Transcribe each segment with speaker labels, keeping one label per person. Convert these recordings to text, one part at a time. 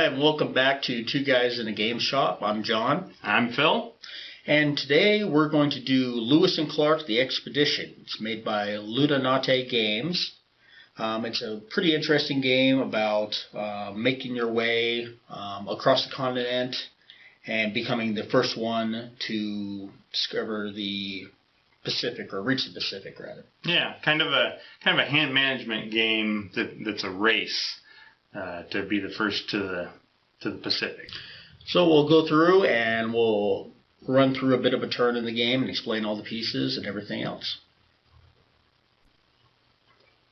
Speaker 1: Hi, and welcome back to Two Guys in a Game Shop. I'm John.
Speaker 2: I'm Phil.
Speaker 1: And today we're going to do Lewis and Clark, The Expedition. It's made by Ludonate Games. It's a pretty interesting game about making your way across the continent and becoming the first one to discover the Pacific, or reach the Pacific, rather.
Speaker 2: Yeah, kind of a hand management game that's a race to be the first to the Pacific.
Speaker 1: So we'll go through and we'll run through a bit of a turn in the game and explain all the pieces and everything else.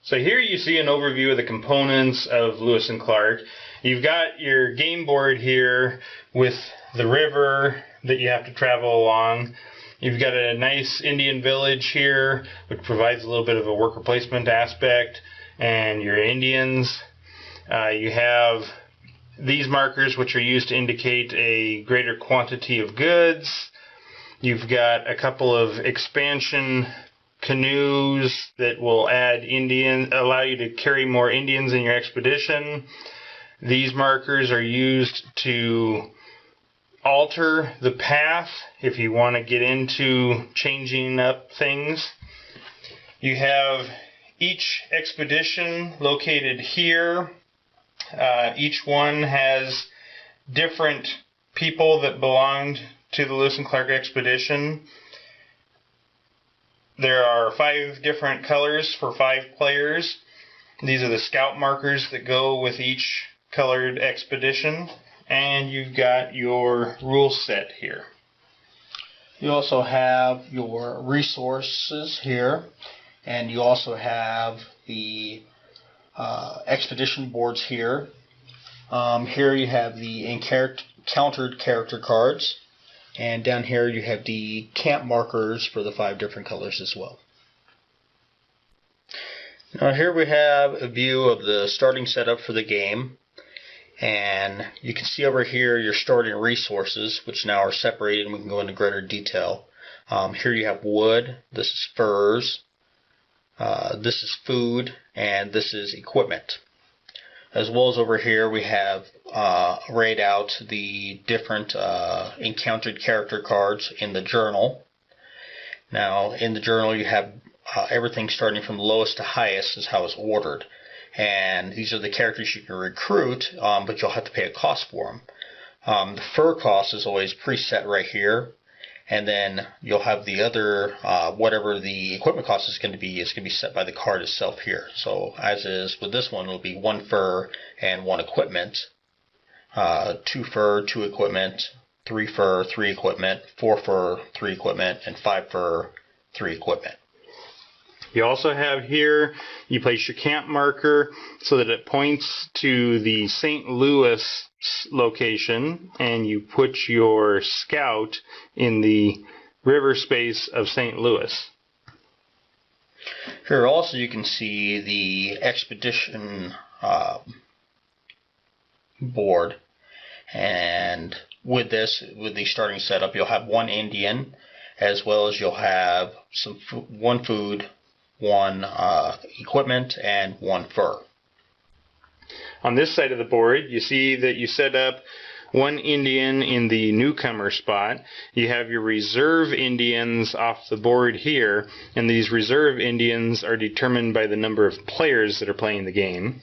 Speaker 2: So here you see an overview of the components of Lewis and Clark. You've got your game board here with the river that you have to travel along. You've got a nice Indian village here, which provides a little bit of a worker placement aspect, and your Indians. You have these markers, which are used to indicate a greater quantity of goods. You've got a couple of expansion canoes that will allow you to carry more Indians in your expedition. These markers are used to alter the path if you want to get into changing up things. You have each expedition located here. Each one has different people that belonged to the Lewis and Clark expedition. There are 5 different colors for 5 players. These are the scout markers that go with each colored expedition. And you've got your rule set here.
Speaker 1: You also have your resources here, and you also have the expedition boards here. Here you have the encountered character cards, and down here you have the camp markers for the 5 different colors as well. Now here we have a view of the starting setup for the game, and you can see over here your starting resources, which now are separated, and we can go into greater detail. Here you have wood, this is furs, this is food, and this is equipment. As well as over here we have laid out the different encountered character cards in the journal. Now in the journal you have everything starting from lowest to highest is how it's ordered. And these are the characters you can recruit, but you'll have to pay a cost for them. The fur cost is always preset right here. And then you'll have the other, whatever the equipment cost is going to be set by the card itself here. So as is with this one, it'll be 1 fur and 1 equipment, 2 fur, 2 equipment, 3 fur, 3 equipment, 4 fur, 3 equipment, and 5 fur, 3 equipment.
Speaker 2: You also have here, you place your camp marker so that it points to the St. Louis location, and you put your scout in the river space of St. Louis.
Speaker 1: Here also you can see the expedition board, and with the starting setup, you'll have 1 Indian, as well as you'll have 1 food, 1 equipment, and 1 fur.
Speaker 2: On this side of the board, you see that you set up 1 Indian in the newcomer spot. You have your reserve Indians off the board here, and these reserve Indians are determined by the number of players that are playing the game.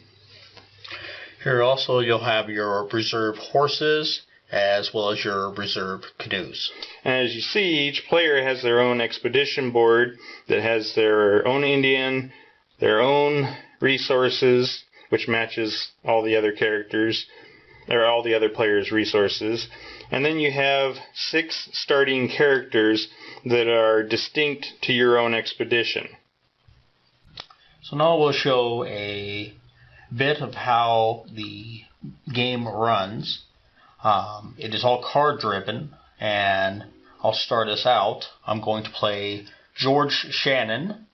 Speaker 1: Here also you'll have your reserve horses, as well as your reserve canoes.
Speaker 2: And as you see, each player has their own expedition board that has their own Indian, their own resources, which matches all the other characters, or all the other players' resources. And then you have 6 starting characters that are distinct to your own expedition.
Speaker 1: So now we'll show a bit of how the game runs. It is all card driven, and I'll start us out. I'm going to play George Shannon.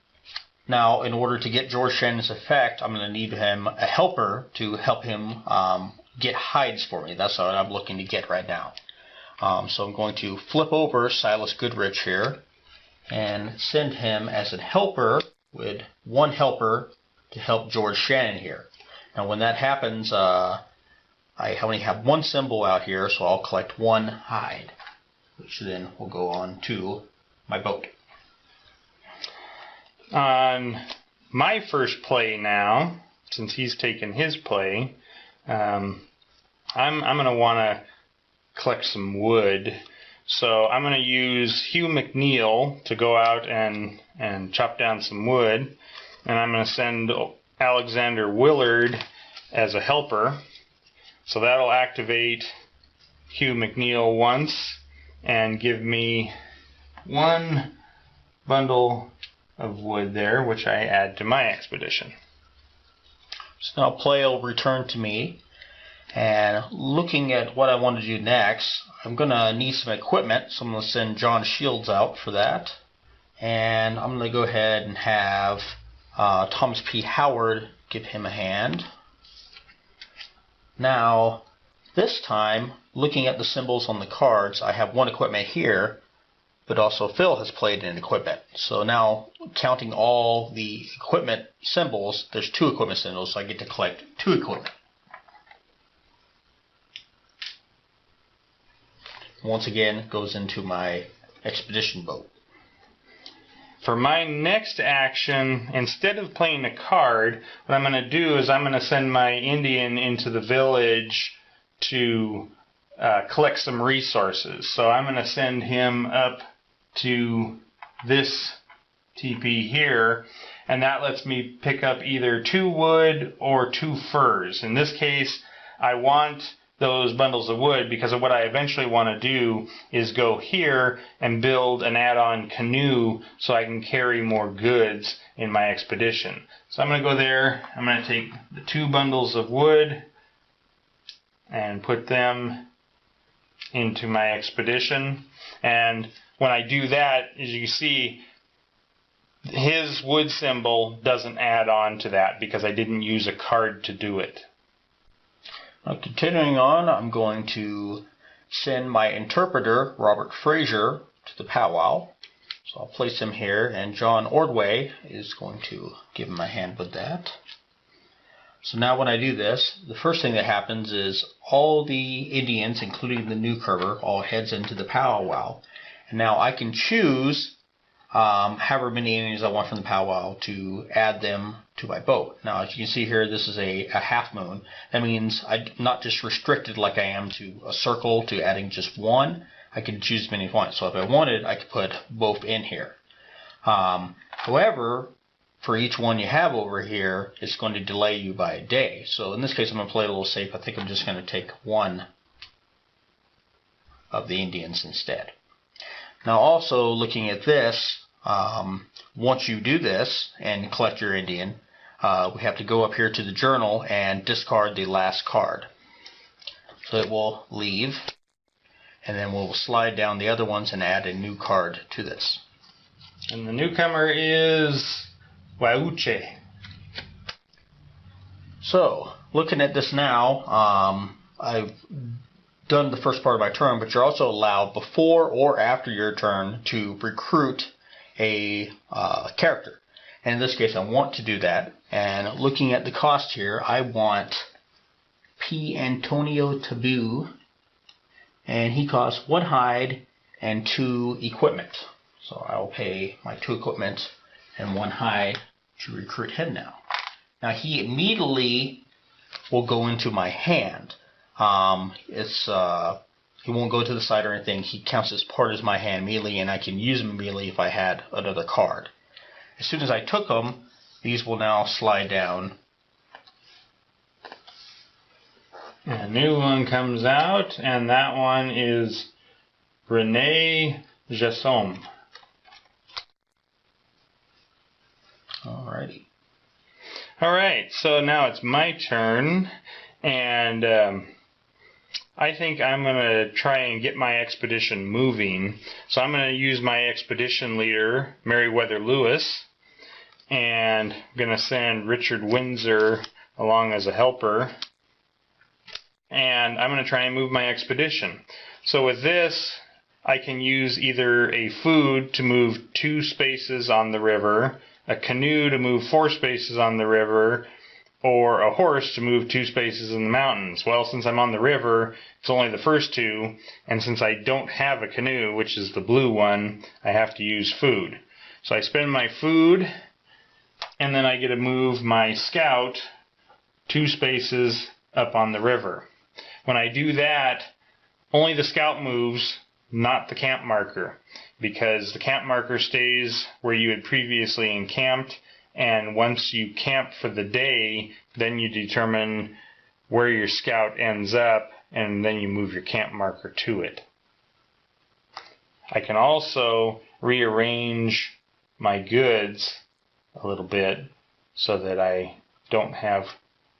Speaker 1: Now, in order to get George Shannon's effect, I'm going to need him a helper to help him get hides for me. That's what I'm looking to get right now. So I'm going to flip over Silas Goodrich here and send him as a helper with 1 helper to help George Shannon here. Now when that happens, I only have one symbol out here, so I'll collect one hide, which then will go on to my boat.
Speaker 2: On my first play now, since he's taken his play, I'm going to want to collect some wood. So I'm going to use Hugh McNeil to go out and chop down some wood. And I'm going to send Alexander Willard as a helper. So that'll activate Hugh McNeil once and give me one bundle of wood there, which I add to my expedition.
Speaker 1: So now play will return to me. And looking at what I want to do next, I'm going to need some equipment, so I'm going to send John Shields out for that. And I'm going to go ahead and have Thomas P. Howard give him a hand. Now, this time, looking at the symbols on the cards, I have one equipment here, but also Phil has played in equipment. So now, counting all the equipment symbols, there's 2 equipment symbols, so I get to collect 2 equipment. Once again, goes into my expedition boat.
Speaker 2: For my next action, instead of playing a card, what I'm going to do is I'm going to send my Indian into the village to collect some resources. So I'm going to send him up to this teepee here, and that lets me pick up either 2 wood or 2 furs. In this case, I want those bundles of wood because of what I eventually want to do is go here and build an add-on canoe so I can carry more goods in my expedition. So I'm going to go there, I'm going to take the 2 bundles of wood and put them into my expedition. And when I do that, as you see, his wood symbol doesn't add on to that because I didn't use a card to do it.
Speaker 1: Now, continuing on, I'm going to send my interpreter, Robert Fraser, to the powwow. So I'll place him here, and John Ordway is going to give him a hand with that. So now when I do this, the first thing that happens is all the Indians, including the newcomer, all heads into the powwow. And now I can choose however many Indians I want from the powwow to add them to my boat. Now, as you can see here, this is a half moon. That means I'm not just restricted like I am to a circle to adding just one. I can choose as many as I want. So if I wanted, I could put both in here. However, for each one you have over here, it's going to delay you by a day. So in this case, I'm going to play it a little safe. I think I'm just going to take one of the Indians instead. Now, also looking at this, once you do this and collect your Indian, we have to go up here to the journal and discard the last card. So it will leave, and then we'll slide down the other ones and add a new card to this.
Speaker 2: And the newcomer is Wauche.
Speaker 1: So, looking at this now, I've done the first part of my turn, but you're also allowed before or after your turn to recruit a character. And in this case, I want to do that. And looking at the cost here, I want P. Antonio Taboo, and he costs 1 hide and 2 equipment. So I will pay my 2 equipment and 1 hide to recruit him now. Now he immediately will go into my hand. He won't go to the side or anything. He counts as part of my hand immediately, and I can use him immediately if I had another card. As soon as I took them, these will now slide down.
Speaker 2: A new one comes out, and that one is Rene Jassom.
Speaker 1: Alrighty.
Speaker 2: Alright, so now it's my turn, and I think I'm going to try and get my expedition moving. So I'm going to use my expedition leader, Meriwether Lewis, and I'm going to send Richard Windsor along as a helper. And I'm going to try and move my expedition. So with this, I can use either a food to move 2 spaces on the river, a canoe to move 4 spaces on the river, or a horse to move 2 spaces in the mountains. Well, since I'm on the river, it's only the first 2, and since I don't have a canoe, which is the blue one, I have to use food. So I spend my food, and then I get to move my scout 2 spaces up on the river. When I do that, only the scout moves, not the camp marker, because the camp marker stays where you had previously encamped, and once you camp for the day, then you determine where your scout ends up, and then you move your camp marker to it. I can also rearrange my goods a little bit so that I don't have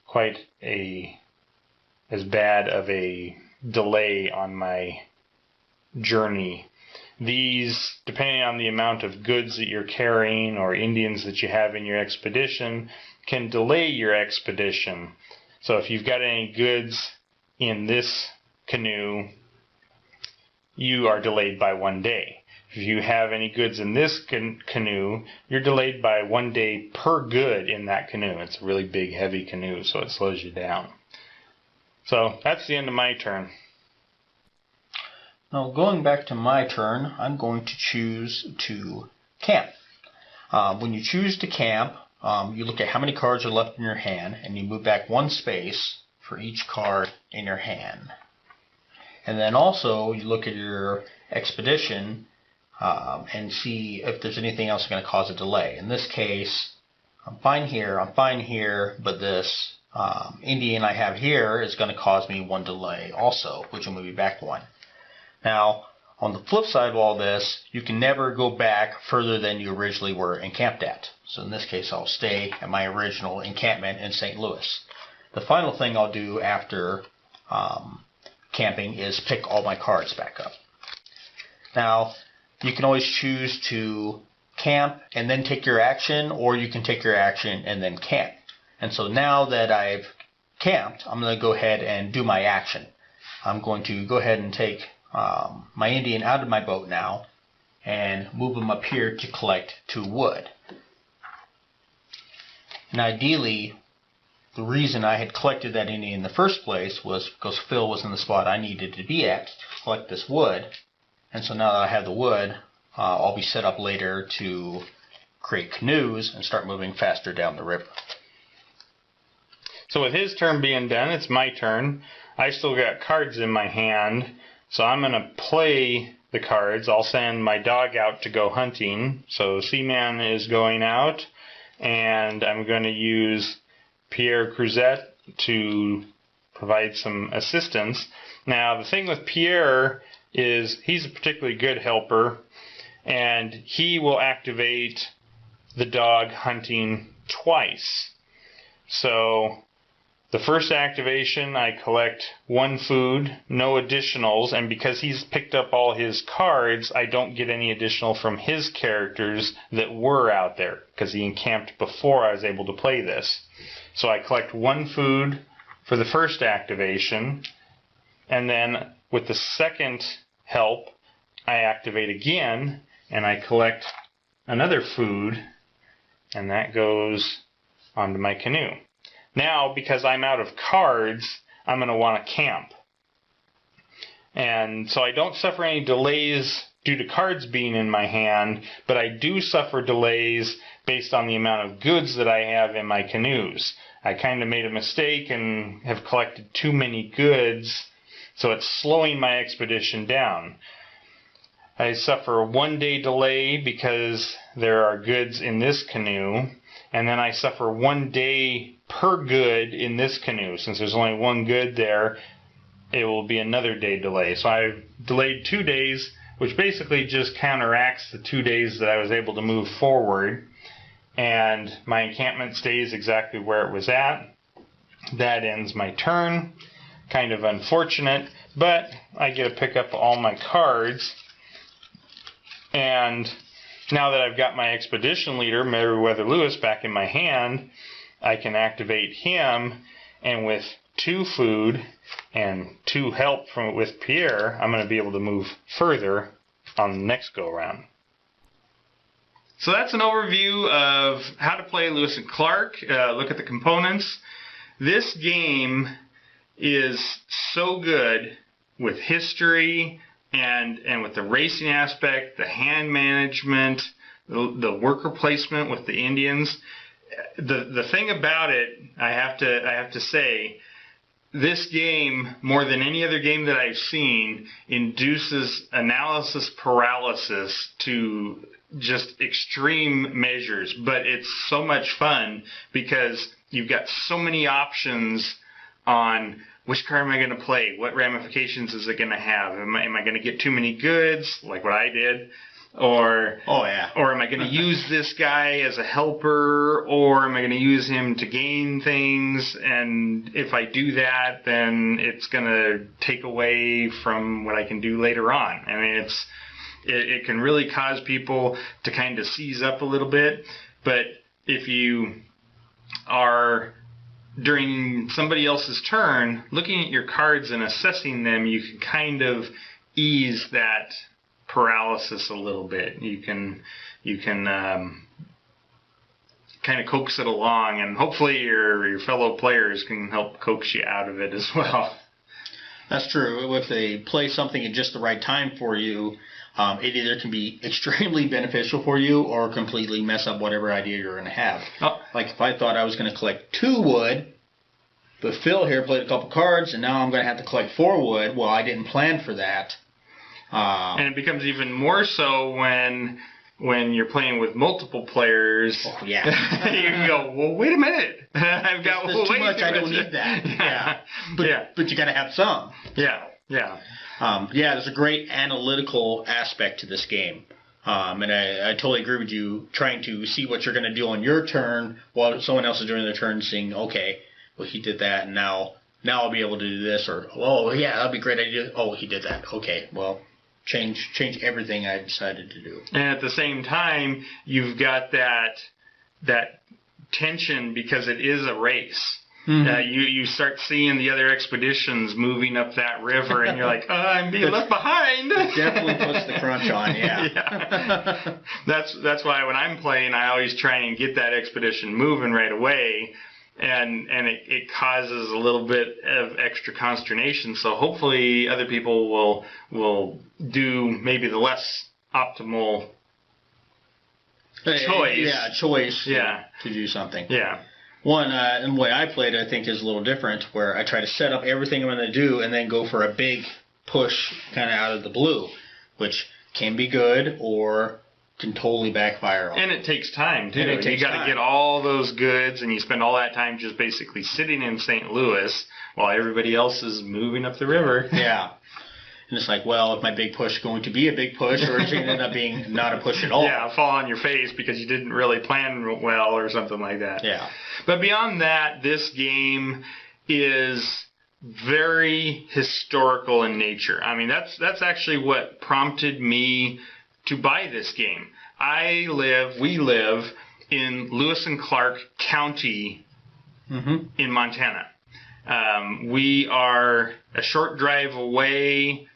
Speaker 2: quite as bad of a delay on my journey. These, depending on the amount of goods that you're carrying or Indians that you have in your expedition, can delay your expedition. So if you've got any goods in this canoe, you are delayed by 1 day. If you have any goods in this canoe, you're delayed by 1 day per good in that canoe. It's a really big, heavy canoe, so it slows you down. So that's the end of my turn.
Speaker 1: Now, going back to my turn, I'm going to choose to camp. When you choose to camp, you look at how many cards are left in your hand, and you move back 1 space for each card in your hand. And then also, you look at your expedition and see if there's anything else that's going to cause a delay. In this case, I'm fine here, but this Indian I have here is going to cause me 1 delay also, which will move me back 1. Now, on the flip side of all this, you can never go back further than you originally were encamped at. So in this case, I'll stay at my original encampment in St. Louis. The final thing I'll do after camping is pick all my cards back up. Now, you can always choose to camp and then take your action, or you can take your action and then camp. And so now that I've camped, I'm going to go ahead and do my action. I'm going to go ahead and take my Indian out of my boat now and move him up here to collect 2 wood. And ideally, the reason I had collected that Indian in the first place was because Phil was in the spot I needed to be at to collect this wood. And so now that I have the wood, I'll be set up later to create canoes and start moving faster down the river.
Speaker 2: So with his turn being done, it's my turn. I still got cards in my hand, so I'm going to play the cards. I'll send my dog out to go hunting. So Seaman is going out, and I'm going to use Pierre Cruzet to provide some assistance. Now, the thing with Pierre is he's a particularly good helper, and he will activate the dog hunting twice. So the first activation, I collect 1 food, no additionals, and because he's picked up all his cards, I don't get any additional from his characters that were out there, because he encamped before I was able to play this. So I collect 1 food for the first activation, and then with the second help, I activate again, and I collect another food, and that goes onto my canoe. Now, because I'm out of cards, I'm going to want to camp. And so I don't suffer any delays due to cards being in my hand, but I do suffer delays based on the amount of goods that I have in my canoes. I kind of made a mistake and have collected too many goods, so it's slowing my expedition down. I suffer a 1 day delay because there are goods in this canoe, and then I suffer 1 day per good in this canoe. Since there's only 1 good there, it will be another day delay. So I've delayed 2 days, which basically just counteracts the 2 days that I was able to move forward, and my encampment stays exactly where it was at. That ends my turn. Kind of unfortunate, but I get to pick up all my cards. And now that I've got my expedition leader, Meriwether Lewis, back in my hand, I can activate him, and with 2 food and 2 help with Pierre, I'm going to be able to move further on the next go-round. So that's an overview of how to play Lewis and Clark. Look at the components. This game is so good with history and with the racing aspect, the hand management, the worker placement with the Indians. The thing about it, I have to say, this game, more than any other game that I've seen, induces analysis paralysis to just extreme measures. But it's so much fun because you've got so many options on which card am I going to play, what ramifications is it going to have, am I going to get too many goods, like what I did, or am I going to use this guy as a helper, or am I going to use him to gain things, and if I do that, then it's going to take away from what I can do later on. I mean, it can really cause people to kind of seize up a little bit, but if you are during somebody else's turn, looking at your cards and assessing them, you can kind of ease that paralysis a little bit. You can kind of coax it along, and hopefully your fellow players can help coax you out of it as well.
Speaker 1: That's true. If they play something at just the right time for you, it either can be extremely beneficial for you or completely mess up whatever idea you're going to have.
Speaker 2: Oh.
Speaker 1: Like if I thought I was going to collect 2 wood, but Phil here played a couple cards, and now I'm going to have to collect 4 wood. Well, I didn't plan for that.
Speaker 2: And it becomes even more so when you're playing with multiple players.
Speaker 1: Oh, yeah.
Speaker 2: You can go, well, wait a minute. I've got
Speaker 1: There's too much. I don't need that. Yeah. But you got to have some.
Speaker 2: Yeah.
Speaker 1: There's a great analytical aspect to this game. And I totally agree with you, trying to see what you're going to do on your turn while someone else is doing their turn, saying, okay, well, he did that, and now I'll be able to do this, or, oh, yeah, that'd be a great idea. Oh, he did that. Okay, well, change everything I decided to do.
Speaker 2: And at the same time, you've got that tension because it is a race. Mm-hmm. You start seeing the other expeditions moving up that river, and you're like, I'm being left behind.
Speaker 1: It definitely puts the crunch on,
Speaker 2: yeah. That's why when I'm playing, I always try and get that expedition moving right away, and it causes a little bit of extra consternation. So hopefully other people will do maybe the less optimal choice.
Speaker 1: To do something.
Speaker 2: Yeah.
Speaker 1: One, and the way I played it, I think, is a little different, where I try to set up everything I'm going to do and then go for a big push kind of out of the blue, which can be good or can totally backfire on.
Speaker 2: And it takes time, too.
Speaker 1: You
Speaker 2: got to get all those goods, and you spend all that time just basically sitting in St. Louis while everybody else is moving up the river.
Speaker 1: Yeah. And it's like, well, if my big push is going to be a big push, or is it going to end up being not a push at all?
Speaker 2: Yeah, fall on your face because you didn't really plan well or something like that.
Speaker 1: Yeah.
Speaker 2: But beyond that, this game is very historical in nature. I mean, that's actually what prompted me to buy this game. We live in Lewis and Clark County in Montana. We are a short drive away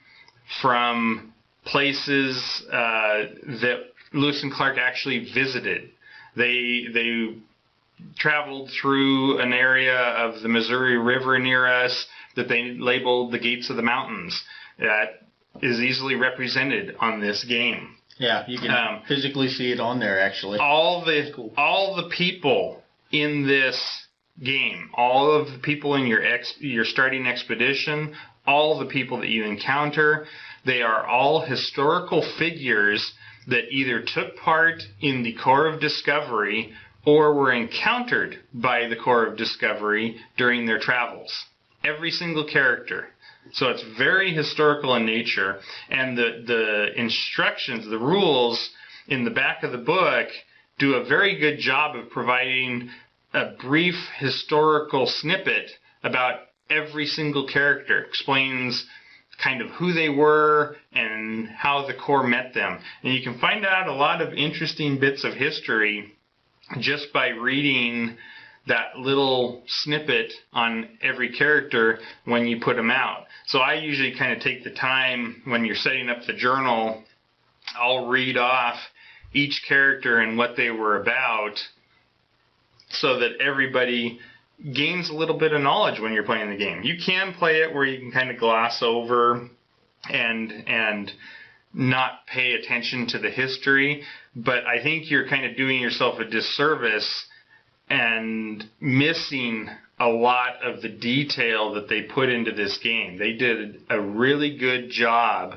Speaker 2: from places that Lewis and Clark actually visited. They traveled through an area of the Missouri River near us that they labeled the Gates of the Mountains. That is easily represented on this game.
Speaker 1: Yeah, you can physically see it on there, actually.
Speaker 2: All the people in this game, all of the people in your starting expedition, all the people that you encounter, they are all historical figures that either took part in the Corps of Discovery or were encountered by the Corps of Discovery during their travels. Every single character. So it's very historical in nature, and the instructions, the rules in the back of the book do a very good job of providing a brief historical snippet about every single character. Explains kind of who they were and how the Corps met them. And you can find out a lot of interesting bits of history just by reading that little snippet on every character when you put them out. So I usually kind of take the time when you're setting up the journal, I'll read off each character and what they were about, so that everybody gains a little bit of knowledge when you're playing the game. You can play it where you can kind of gloss over and not pay attention to the history, but I think you're kind of doing yourself a disservice and missing a lot of the detail that they put into this game. They did a really good job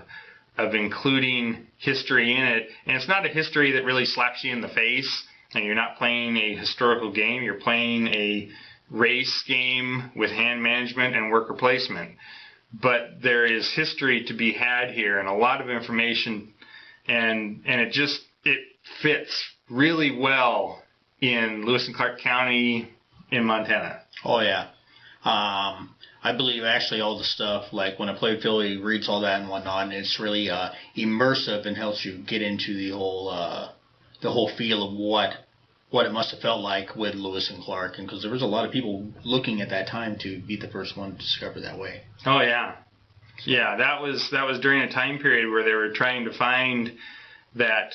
Speaker 2: of including history in it, and it's not a history that really slaps you in the face, and you're not playing a historical game, you're playing a race game with hand management and worker placement. But there is history to be had here and a lot of information, and it fits really well in Lewis and Clark County in Montana.
Speaker 1: Oh, yeah. I believe actually all the stuff, like when I play Philly, reads all that and whatnot, and it's really immersive and helps you get into the whole feel of what it must have felt like with Lewis and Clark, and because there was a lot of people looking at that time to be the first one to discover that way.
Speaker 2: Oh yeah, that was during a time period where they were trying to find that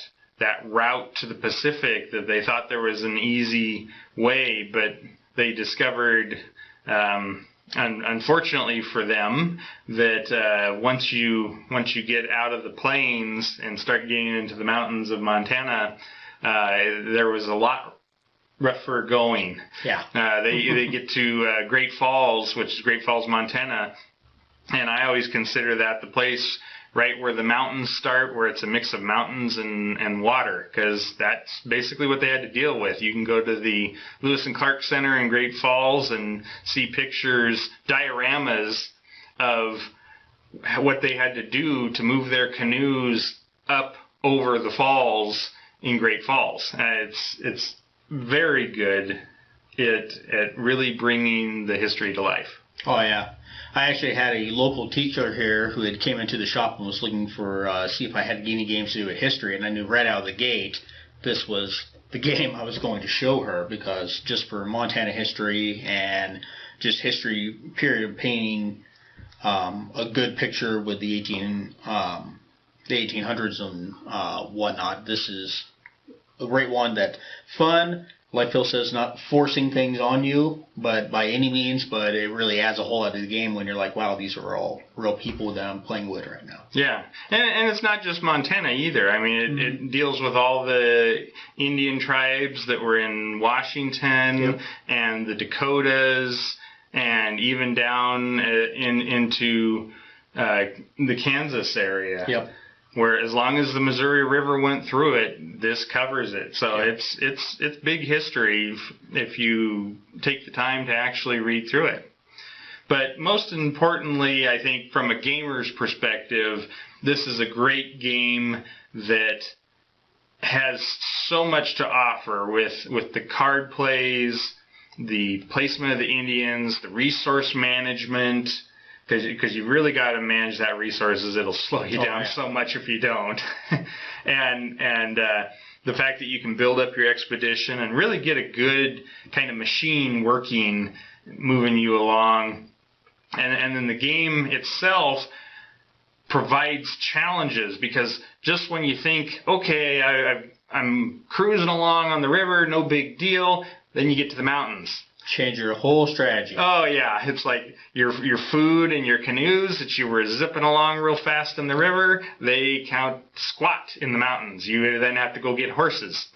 Speaker 2: route to the Pacific, that they thought there was an easy way, but they discovered, unfortunately for them, that once you get out of the plains and start getting into the mountains of Montana, there was a lot rougher going.
Speaker 1: Yeah.
Speaker 2: They get to Great Falls, which is Great Falls, Montana, and I always consider that the place right where the mountains start, where it's a mix of mountains and water, because that's basically what they had to deal with. You can go to the Lewis and Clark Center in Great Falls and see pictures, dioramas of what they had to do to move their canoes up over the falls in Great Falls. It's very good at really bringing the history to life.
Speaker 1: Oh, yeah. I actually had a local teacher here who had came into the shop and was looking for see if I had any games to do with history, and I knew right out of the gate this was the game I was going to show her, because just for Montana history and just history period of painting a good picture with the 1800s and whatnot. This is a great one that fun, like Phil says, not forcing things on you, but by any means, but it really adds a whole lot to the game when you're like, wow, these are all real people that I'm playing with right now.
Speaker 2: Yeah, and it's not just Montana either. I mean, it deals with all the Indian tribes that were in Washington, and the Dakotas, and even down into the Kansas area.
Speaker 1: Yep.
Speaker 2: Where as long as the Missouri River went through it, this covers it. So it's big history if you take the time to actually read through it. But most importantly, I think from a gamer's perspective, this is a great game that has so much to offer with the card plays, the placement of the Indians, the resource management. Because you really got to manage that resources. It'll slow you down so much if you don't. and the fact that you can build up your expedition and really get a good kind of machine working, moving you along. And then the game itself provides challenges, because just when you think, okay, I'm cruising along on the river, no big deal, then you get to the mountains.
Speaker 1: Change your whole strategy.
Speaker 2: Oh, yeah. It's like your food and your canoes that you were zipping along real fast in the river, they count squat in the mountains. You then have to go get horses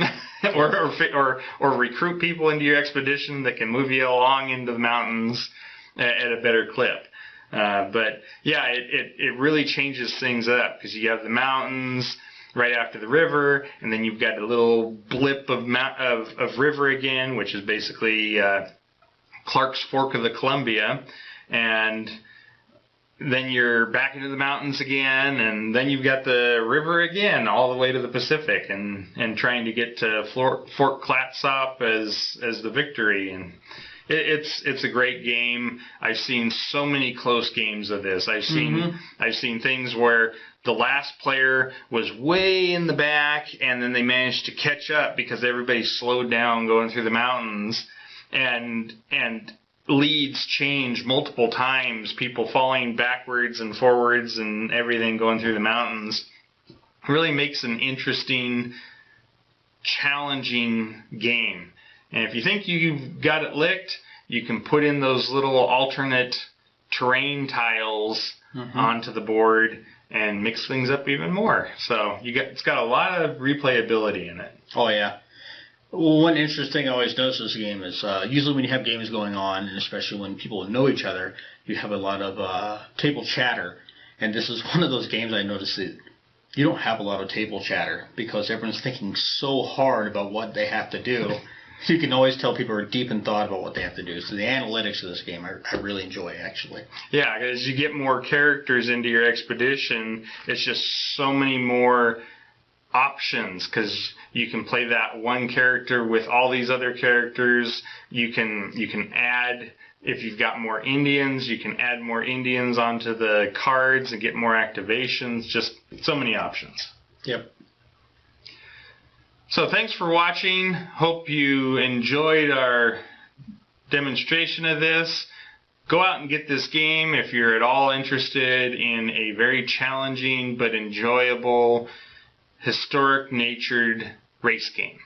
Speaker 2: or recruit people into your expedition that can move you along into the mountains at a better clip. But, yeah, it really changes things up, because you have the mountains right after the river, and then you've got a little blip of river again, which is basically Clark's Fork of the Columbia, and then you're back into the mountains again, and then you've got the river again all the way to the Pacific, and trying to get to Fort Clatsop as the victory. And it's a great game. I've seen so many close games of this. I've seen things where the last player was way in the back, and then they managed to catch up because everybody slowed down going through the mountains, and leads change multiple times, people falling backwards and forwards and everything going through the mountains. Really makes an interesting challenging game. And if you think you've got it licked, you can put in those little alternate terrain tiles onto the board and mix things up even more. So it's got a lot of replayability in it.
Speaker 1: Oh yeah. Well, one interesting thing I always notice in this game is usually when you have games going on, and especially when people know each other, you have a lot of table chatter. And this is one of those games I noticed that you don't have a lot of table chatter because everyone's thinking so hard about what they have to do. You can always tell people are deep in thought about what they have to do. So the analytics of this game I really enjoy, actually.
Speaker 2: Yeah, as you get more characters into your expedition, it's just so many more options because you can play that one character with all these other characters. You can add, if you've got more Indians, you can add more Indians onto the cards and get more activations. Just so many options.
Speaker 1: Yep.
Speaker 2: So thanks for watching. Hope you enjoyed our demonstration of this. Go out and get this game if you're at all interested in a very challenging but enjoyable, historic natured race game.